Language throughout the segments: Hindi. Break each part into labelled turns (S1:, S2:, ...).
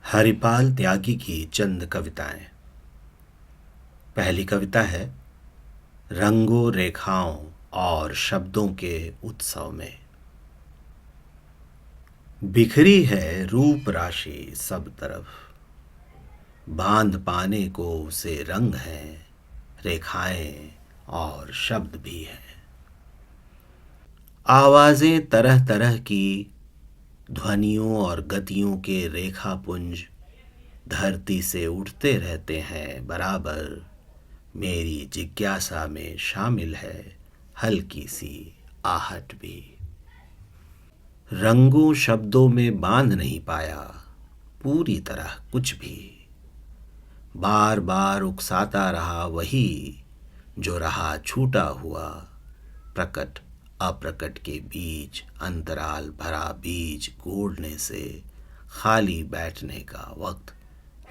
S1: हरिपाल त्यागी की चंद कविताएं। पहली कविता है रंगों रेखाओं और शब्दों के उत्सव में। बिखरी है रूप राशि सब तरफ, बांध पाने को उसे रंग हैं, रेखाएं और शब्द भी हैं। आवाजें तरह तरह की, ध्वनियों और गतियों के रेखापुंज धरती से उठते रहते हैं बराबर। मेरी जिज्ञासा में शामिल है हल्की सी आहट भी। रंगों शब्दों में बांध नहीं पाया पूरी तरह कुछ भी, बार बार उकसाता रहा वही जो रहा छूटा हुआ। प्रकट अप्रकट के बीच अंतराल भरा बीज गोड़ने से खाली बैठने का वक्त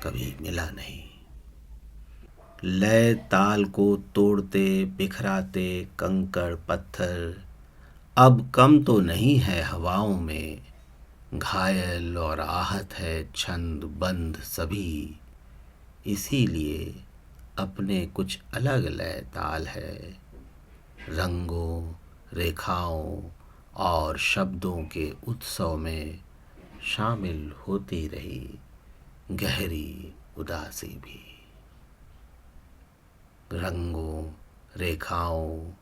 S1: कभी मिला नहीं। लय ताल को तोड़ते बिखराते कंकड़ पत्थर अब कम तो नहीं है हवाओं में, घायल और आहत है छंद बंद सभी। इसीलिए अपने कुछ अलग लय ताल है, रंगों रेखाओं और शब्दों के उत्सव में शामिल होती रही गहरी उदासी भी। रंगों रेखाओं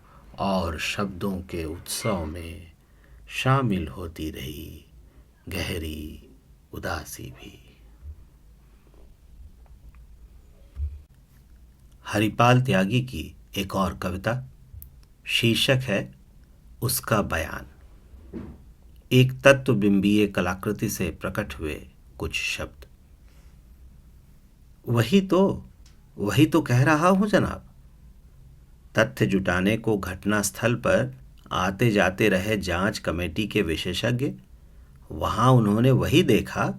S1: और शब्दों के उत्सव में शामिल होती रही गहरी उदासी भी। हरिपाल त्यागी की एक और कविता, शीर्षक है उसका बयान। एक तत्वबिंबीय कलाकृति से प्रकट हुए कुछ शब्द। वही तो कह रहा हूं जनाब। तथ्य जुटाने को घटनास्थल पर आते जाते रहे जांच कमेटी के विशेषज्ञ, वहां उन्होंने वही देखा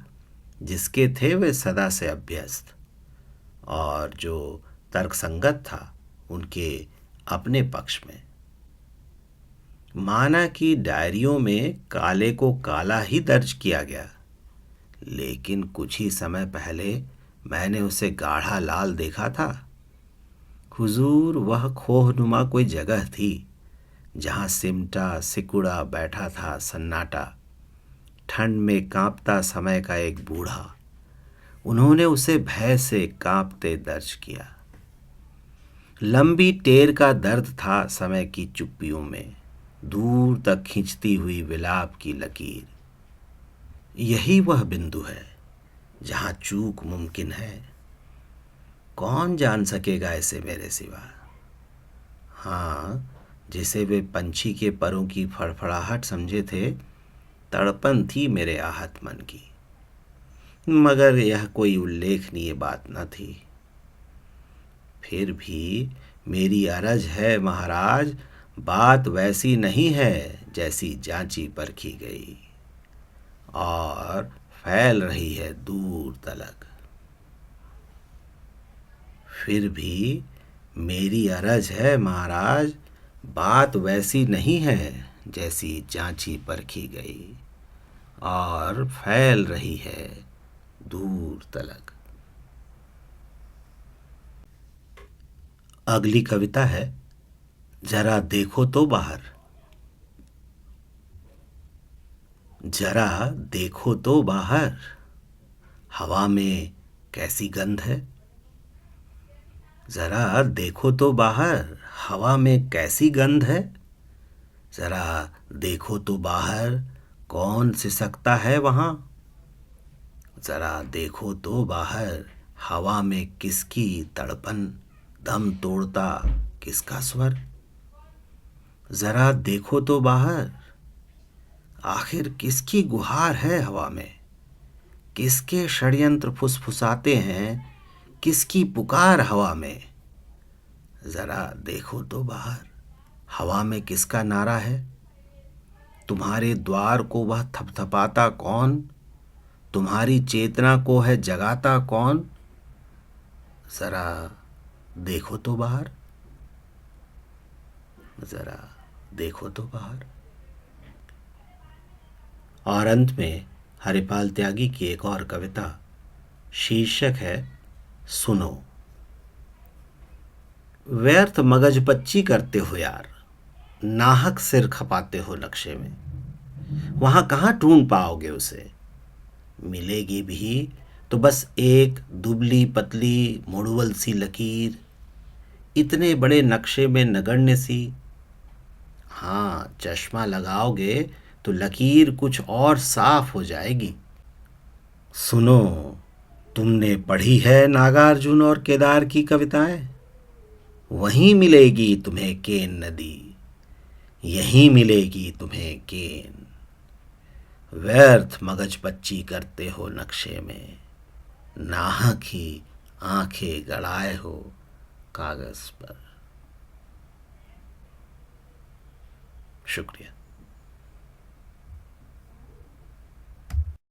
S1: जिसके थे वे सदा से अभ्यस्त, और जो तर्कसंगत था उनके अपने पक्ष में। माना कि डायरियों में काले को काला ही दर्ज किया गया, लेकिन कुछ ही समय पहले मैंने उसे गाढ़ा लाल देखा था। हुजूर, वह खोहनुमा कोई जगह थी जहां सिमटा सिकुड़ा बैठा था सन्नाटा, ठंड में कांपता समय का एक बूढ़ा। उन्होंने उसे भय से कांपते दर्ज किया। लंबी टेर का दर्द था समय की चुप्पियों में, दूर तक खींचती हुई विलाप की लकीर। यही वह बिंदु है जहां चूक मुमकिन है। कौन जान सकेगा इसे मेरे सिवा। हाँ, जिसे वे पंछी के परों की फड़फड़ाहट समझे थे, तड़पन थी मेरे आहत मन की, मगर यह कोई उल्लेखनीय बात न थी। फिर भी मेरी अरज है महाराज, बात वैसी नहीं है जैसी जांची परखी गई, और फैल रही है दूर तलक। फिर भी मेरी अरज है महाराज, बात वैसी नहीं है जैसी जांची परखी गई, और फैल रही है दूर तलक। अगली कविता है जरा देखो तो बाहर। जरा देखो तो बाहर, हवा में कैसी गंध है। जरा देखो तो बाहर, हवा में कैसी गंध है। जरा देखो तो बाहर, कौन सिसकता है वहां। जरा देखो तो बाहर, हवा में किसकी तड़पन, दम तोड़ता किसका स्वर। जरा देखो तो बाहर, आखिर किसकी गुहार है हवा में। किसके षड्यंत्र फुसफुसाते हैं, किसकी पुकार हवा में। जरा देखो तो बाहर, हवा में किसका नारा है। तुम्हारे द्वार को वह थपथपाता कौन, तुम्हारी चेतना को है जगाता कौन। जरा देखो तो बाहर, जरा देखो तो बाहर। और अंत में हरिपाल त्यागी की एक और कविता, शीर्षक है सुनो। व्यर्थ मगजपच्ची करते हो यार, नाहक सिर खपाते हो नक्शे में। वहां कहाँ ढूंढ पाओगे उसे, मिलेगी भी तो बस एक दुबली पतली मुड़वल सी लकीर, इतने बड़े नक्शे में नगण्य सी। हाँ, चश्मा लगाओगे तो लकीर कुछ और साफ हो जाएगी। सुनो, तुमने पढ़ी है नागार्जुन और केदार की कविताएं? वहीं मिलेगी तुम्हें केन नदी, यहीं मिलेगी तुम्हें केन। व्यर्थ मगजपच्ची करते हो नक्शे में, नाहक ही आंखें गड़ाए हो कागज पर। शुक्रिया।